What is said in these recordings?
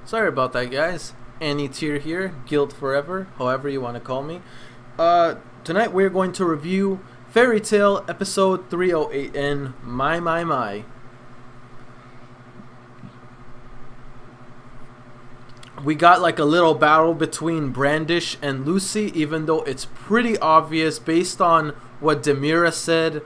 Sorry about that, guys. Any tier here, guild forever, however you want to call me. Tonight we're going to review Fairy Tail episode 308 in My. We got like a little battle between Brandish and Lucy, even though it's pretty obvious based on what Demira said,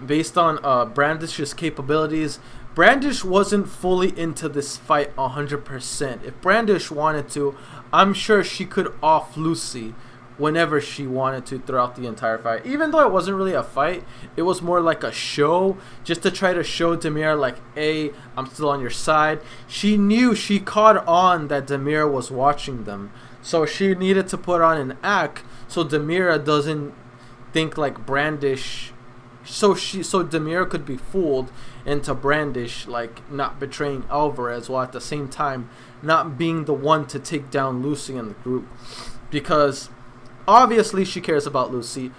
based on Brandish's capabilities. Brandish wasn't fully into this fight 100%. If Brandish wanted to, I'm sure she could off Lucy whenever she wanted to throughout the entire fight. Even though it wasn't really a fight, it was more like a show, just to try to show Demira like, hey, I'm still on your side. She knew, she caught on that Demira was watching them, so she needed to put on an act so Demira doesn't think like Brandish, so Demira could be fooled into Brandish like not betraying Alvarez, while at the same time not being the one to take down Lucy and the group. Because obviously she cares about Lucy,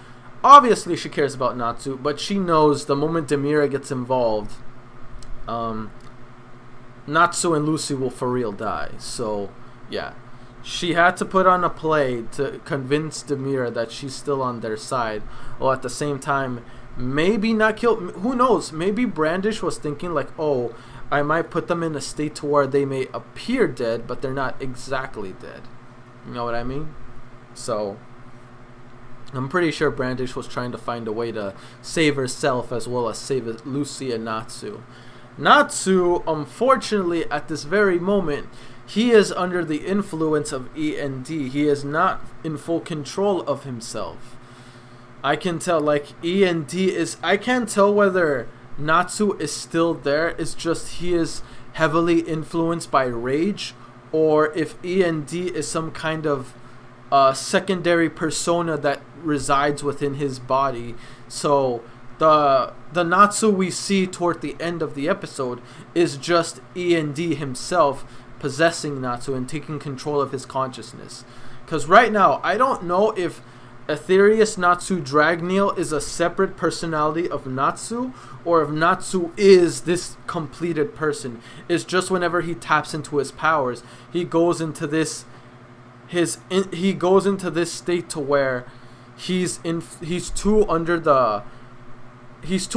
obviously she cares about Natsu, but she knows the moment Demira gets involved, Natsu and Lucy will for real die. So yeah, she had to put on a play to convince Demira that she's still on their side, while at the same time maybe not kill. Who knows? Maybe Brandish was thinking like, oh, I might put them in a state to where they may appear dead, but they're not exactly dead. You know what I mean? So I'm pretty sure Brandish was trying to find a way to save herself as well as save Lucy and Natsu. Natsu, unfortunately, at this very moment, he is under the influence of E.N.D. He is not in full control of himself. I can tell, like, E.N.D. is... I can't tell whether Natsu is still there. It's just he is heavily influenced by rage, or if E.N.D. is some kind of secondary persona that resides within his body. So the Natsu we see toward the end of the episode is just E.N.D. himself possessing Natsu and taking control of his consciousness. Because right now, I don't know if Aetherius Natsu Dragneel is a separate personality of Natsu, or if Natsu is this completed person. It's just whenever he taps into his powers, he goes into this state to where he's too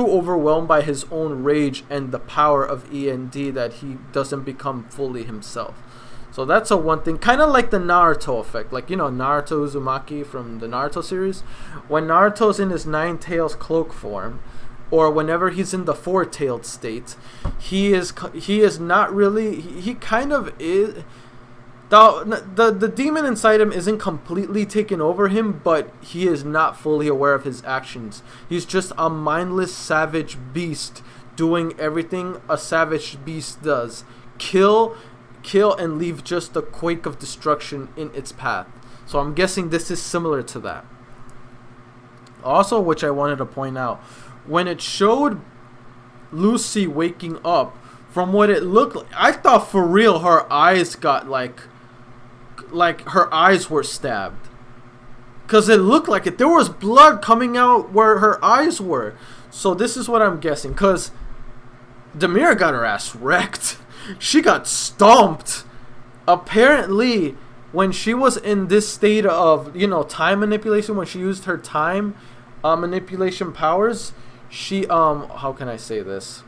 overwhelmed by his own rage and the power of E.N.D. that he doesn't become fully himself. So that's a one thing, kind of like the Naruto effect, like, you know, Naruto Uzumaki from the Naruto series. When Naruto's in his nine tails cloak form, or whenever he's in the four-tailed state, he is not really, he kind of is. The demon inside him isn't completely taken over him, but he is not fully aware of his actions. He's just a mindless savage beast doing everything a savage beast does. Kill and leave just a quake of destruction in its path. So I'm guessing this is similar to that. Also, which I wanted to point out, when it showed Lucy waking up, from what it looked like, I thought for real her eyes got like her eyes were stabbed, because it looked like it. There was blood coming out where her eyes were. So this is what I'm guessing, because Demira got her ass wrecked. She got stomped. Apparently, when she was in this state of, you know, time manipulation, when she used her time manipulation powers, she how can I say this?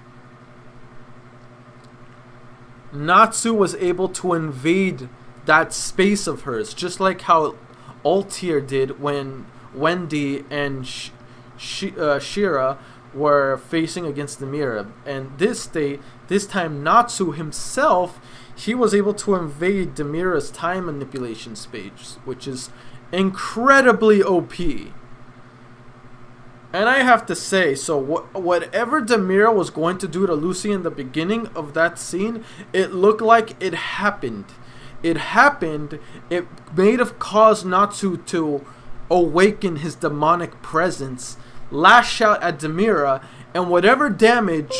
Natsu was able to invade that space of hers, just like how Altair did when Wendy and Shira were facing against Demira. And this time Natsu himself, he was able to invade Demira's time manipulation space, which is incredibly OP. And I have to say, so whatever Demira was going to do to Lucy in the beginning of that scene, it looked like it happened. It may have caused Natsu to awaken his demonic presence, lash out at Demira, and whatever damage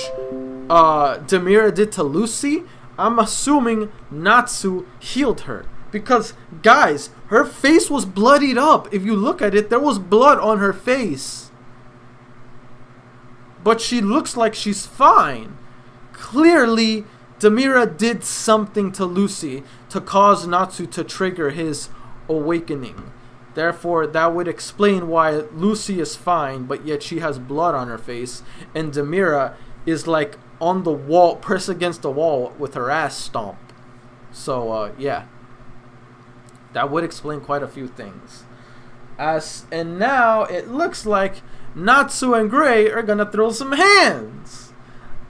Demira did to Lucy, I'm assuming Natsu healed her. Because, guys, her face was bloodied up. If you look at it, there was blood on her face. But she looks like she's fine. Clearly, Demira did something to Lucy to cause Natsu to trigger his awakening. Therefore, that would explain why Lucy is fine, but yet she has blood on her face, and Demira is like on the wall, pressed against the wall with her ass stomped. So, yeah. That would explain quite a few things. And now it looks like Natsu and Gray are gonna throw some hands.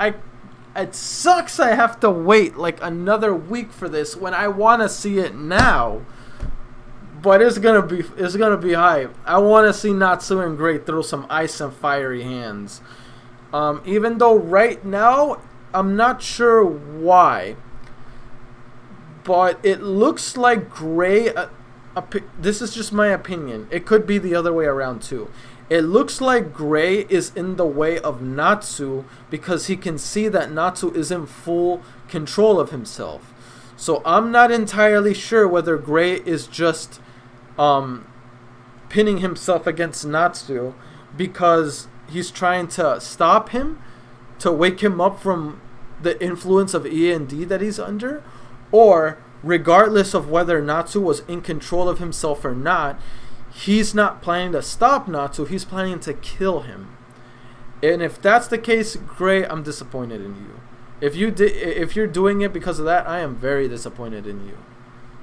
It sucks I have to wait like another week for this when I want to see it now. But it's gonna be hype. I want to see Natsu and Gray throw some ice and fiery hands. Even though right now I'm not sure why, but it looks like Gray. This is just my opinion. It could be the other way around too. It looks like Gray is in the way of Natsu because he can see that Natsu is in full control of himself. So I'm not entirely sure whether Gray is just pinning himself against Natsu because he's trying to stop him, to wake him up from the influence of E.N.D that he's under, or regardless of whether Natsu was in control of himself or not, he's not planning to stop Natsu, he's planning to kill him. And if that's the case, Gray, I'm disappointed in you. If you're doing it because of that, I am very disappointed in you.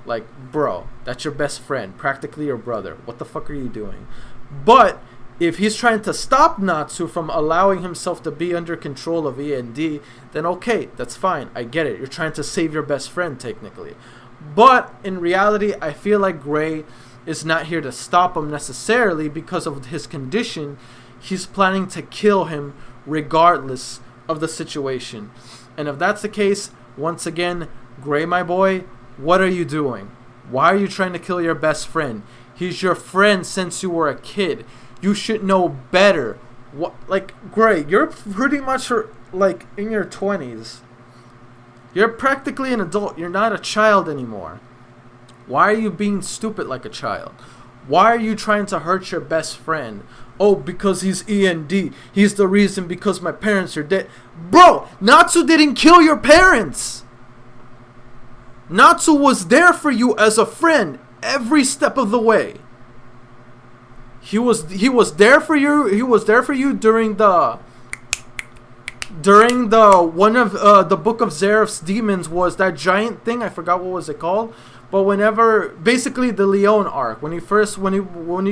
Like, bro, that's your best friend, practically your brother. What the fuck are you doing? But if he's trying to stop Natsu from allowing himself to be under control of E.N.D, then okay, that's fine. I get it. You're trying to save your best friend, technically. But in reality, I feel like Gray is not here to stop him necessarily because of his condition. He's planning to kill him regardless of the situation. And if that's the case, once again, Gray, my boy, what are you doing? Why are you trying to kill your best friend? He's your friend since you were a kid. You should know better. What, like, Gray, you're pretty much like in your 20s. You're practically an adult. You're not a child anymore. Why are you being stupid like a child? Why are you trying to hurt your best friend? Oh, because he's E.N.D. He's the reason because my parents are dead. Bro, Natsu didn't kill your parents. Natsu was there for you as a friend every step of the way. He was there for you. He was there for you during the one of the Book of Zeraph's demons was that giant thing. I forgot what was it called. But whenever, basically the Leon arc, when he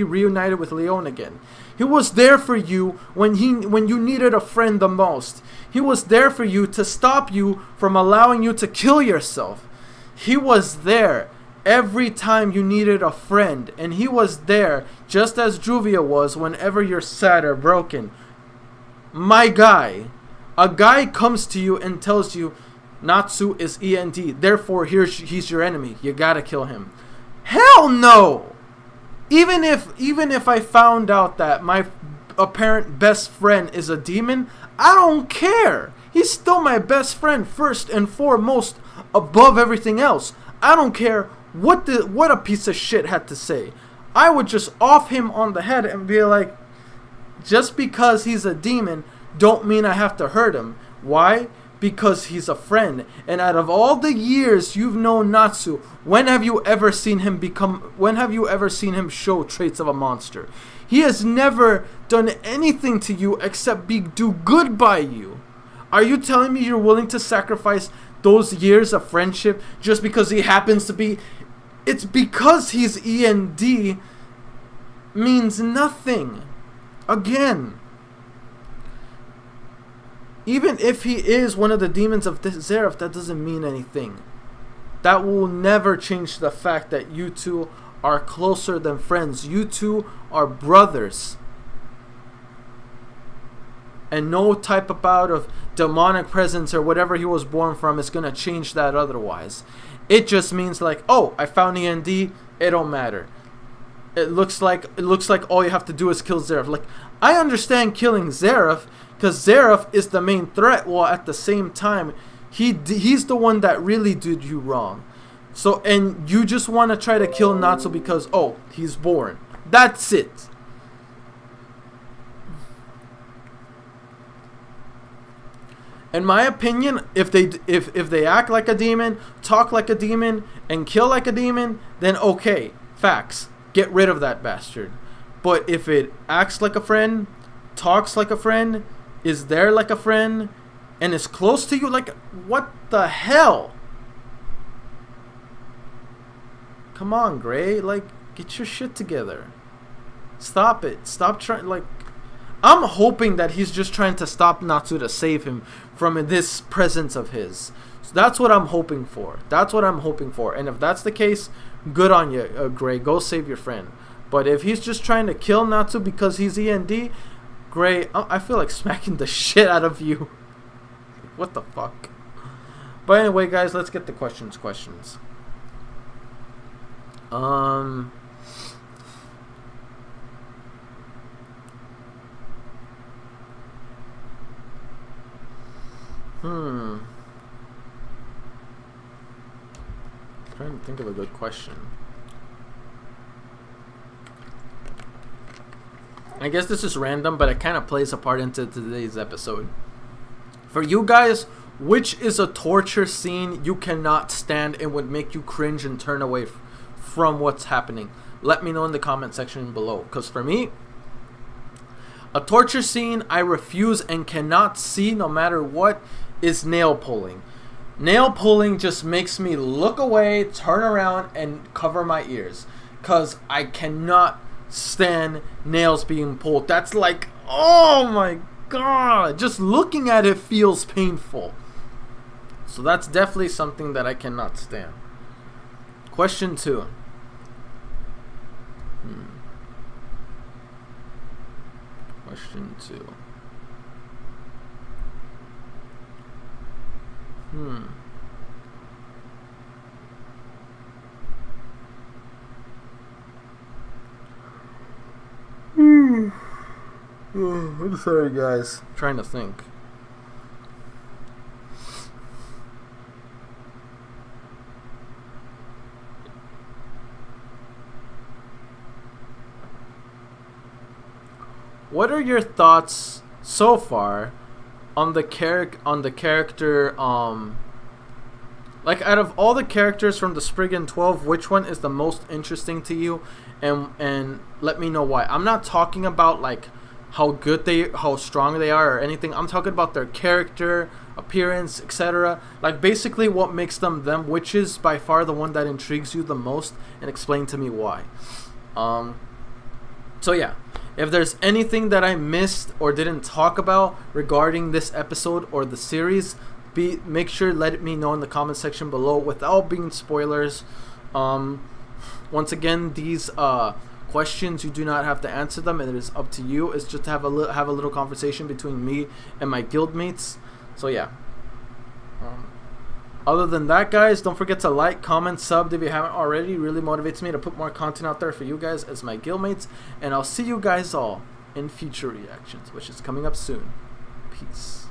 reunited with Leon again, he was there for you when you needed a friend the most. He was there for you to stop you from allowing you to kill yourself. He was there every time you needed a friend, and he was there just as Juvia was whenever you're sad or broken. My guy, a guy comes to you and tells you Natsu is E.N.D, therefore he's your enemy. You gotta kill him. Hell no! Even if I found out that my apparent best friend is a demon, I don't care. He's still my best friend first and foremost, above everything else. I don't care what a piece of shit had to say. I would just off him on the head and be like, just because he's a demon, don't mean I have to hurt him. Why? Because he's a friend. And out of all the years you've known Natsu, when have you ever seen him show traits of a monster? He has never done anything to you except do good by you. Are you telling me you're willing to sacrifice those years of friendship just because he happens to be... It's because he's E.N.D. means nothing. Again, even if he is one of the demons of Zeraf, that doesn't mean anything. That will never change the fact that you two are closer than friends. You two are brothers. And no type of demonic presence or whatever he was born from is going to change that otherwise. It just means like, oh, I found E.N.D, it don't matter. It looks like all you have to do is kill Zeraf. Like, I understand killing Zeraf because Zeraf is the main threat, while at the same time he's the one that really did you wrong. So, and you just want to try to kill Natsu because, oh, he's born. That's it. In my opinion, if they act like a demon, talk like a demon, and kill like a demon, then okay, facts. Get rid of that bastard. But if it acts like a friend, talks like a friend, is there like a friend, and is close to you, like, what the hell? Come on, Gray, like, get your shit together. Stop it. Stop trying, like, I'm hoping that he's just trying to stop Natsu to save him from this presence of his. So that's what I'm hoping for. That's what I'm hoping for. And if that's the case, good on you, Gray. Go save your friend. But if he's just trying to kill Natsu because he's E.N.D, Gray, I feel like smacking the shit out of you. What the fuck? But anyway, guys, let's get the questions. Trying to think of a good question. I guess this is random, but it kind of plays a part into today's episode. For you guys, which is a torture scene you cannot stand and would make you cringe and turn away from what's happening? Let me know in the comment section below. Because for me, a torture scene I refuse and cannot see no matter what is nail pulling. Nail pulling just makes me look away, turn around, and cover my ears. Because I cannot stand nails being pulled. That's like, oh my god. Just looking at it feels painful. So that's definitely something that I cannot stand. Question 2. Question 2. I'm sorry, guys. I'm trying to think. What are your thoughts so far on the character, like, out of all the characters from the Spriggan 12, which one is the most interesting to you? And let me know why. I'm not talking about like how strong they are or anything. I'm talking about their character, appearance, etc. Like, basically what makes them them, which is by far the one that intrigues you the most, and explain to me why. So yeah, if there's anything that I missed or didn't talk about regarding this episode or the series, make sure let me know in the comment section below without being spoilers. Once again, these questions, you do not have to answer them, and it is up to you. It's just to have a little conversation between me and my guildmates. So yeah. Other than that, guys, don't forget to like, comment, sub if you haven't already. It really motivates me to put more content out there for you guys as my guildmates. And I'll see you guys all in future reactions, which is coming up soon. Peace.